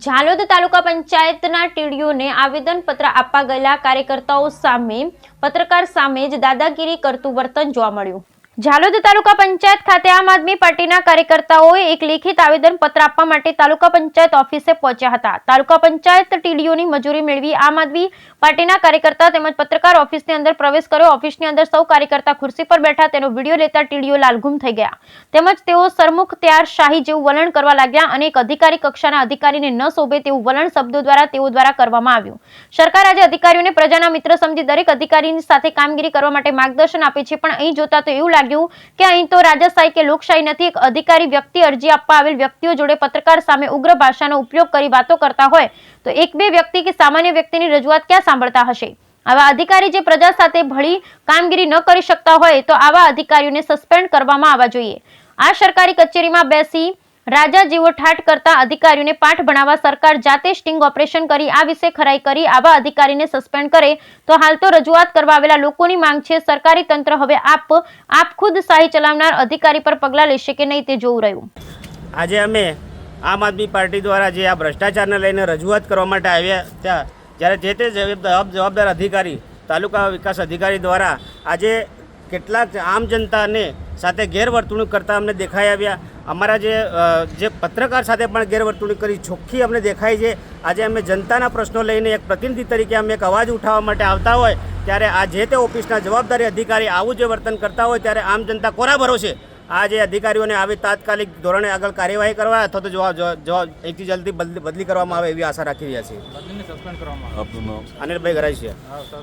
ઝાલોદ તાલુકા પંચાયતના ટીડીઓને આવેદનપત્ર આપવા ગયેલા કાર્યકર્તાઓ સામે પત્રકાર સામે જ દાદાગીરી કરતું વર્તન જોવા મળ્યું। ઝાલોદ તાલુકા પંચાયત ખાતે આમ આદમી પાર્ટીના કાર્યકર્તાઓએ એક લેખિત આવેદનપત્ર આપવા માટે તાલુકા પંચાયત ઓફિસે પહોંચ્યા હતા। તાલુકા પંચાયત ટીડીઓની મજૂરી મેળવી આમ આદમી પાર્ટીના કાર્યકર્તા તેમજ પત્રકાર ઓફિસની અંદર પ્રવેશ કર્યો। ઓફિસની અંદર સૌ કાર્યકર્તા ખુરશી પર બેઠા તેનો વિડીયો લેતા ટીડીઓ લાલઘુમ થઈ ગયા તેમજ તેઓ સરમુખ ત્યાર શાહી જેવું વલણ કરવા લાગ્યા અને એક અધિકારી કક્ષાના અધિકારીને ન શોભે તેવું વલણ શબ્દો દ્વારા તેઓ દ્વારા કરવામાં આવ્યું। સરકાર આજે અધિકારીઓને પ્રજાના મિત્ર સમજી દરેક અધિકારીની સાથે કામગીરી કરવા માટે માર્ગદર્શન આપે છે, પણ અહીં જોતા તો એવું કે અહીં તો રાજાશાહી કે લોકશાહી નથી। એક અધિકારી વ્યક્તિ અરજી આપવા આવેલ વ્યક્તિઓ જોડે પત્રકાર સામે ઉગ્ર ભાષાનો ઉપયોગ કરી વાતો કરતા હોય તો એક બે વ્યક્તિ કે સામાન્ય વ્યક્તિની રજૂઆત ક્યાં સાંભળતા હશે? આવા અધિકારી જે પ્રજા સાથે ભળી કામગીરી ન કરી શકતા હોય તો આવા અધિકારીઓને સસ્પેન્ડ કરવામાં આવવા જોઈએ। આ સરકારી કચેરીમાં બેસી રાજા જેવો ઠાઠ કરતા અધિકારીઓને પાઠ ભણાવવા સરકાર જાતે સ્ટિંગ ઓપરેશન કરી આ વિશે ખરાઈ કરી આવા અધિકારીને સસ્પેન્ડ કરે તો હાલ તો રજૂઆત કરવા આવેલા લોકોની માંગ છે સરકારી તંત્ર હવે આપ ખુદ શાહી ચલાવનાર અધિકારી પર પગલાં લેશે કે નહીં તે જોવું રહ્યું। આજે અમે આમ આદમી પાર્ટી દ્વારા જે આ ભ્રષ્ટાચારને લઈને રજૂઆત કરવા માટે આવ્યા ત્યાં જ્યારે જે તે જવાબદાર અધિકારી તાલુકા વિકાસ અધિકારી દ્વારા આજે કેટલાક આમ જનતાને સાથે ગેરવર્તણૂક કરતા અમને દેખાઈ આવ્યા। અમારા જે પત્રકાર સાથે પણ ગેરવર્તણૂક કરી ચોખ્ખી અમને દેખાય છે। આજે અમે જનતાના પ્રશ્નો લઈને એક પ્રતિનિધિ તરીકે અમે એક અવાજ ઉઠાવવા માટે આવતા હોય ત્યારે આ જે તે ઓફિસના જવાબદારી અધિકારી આવું જે વર્તન કરતા હોય ત્યારે આમ જનતા કોના ભરોસે આ જે અધિકારીઓને આવી તાત્કાલિક ધોરણે આગળ કાર્યવાહી કરવા અથવા તો એકથી જલ્દી બદલી કરવામાં આવે એવી આશા રાખી રહ્યા છીએ। અનિલભાઈ ગરાસિયા।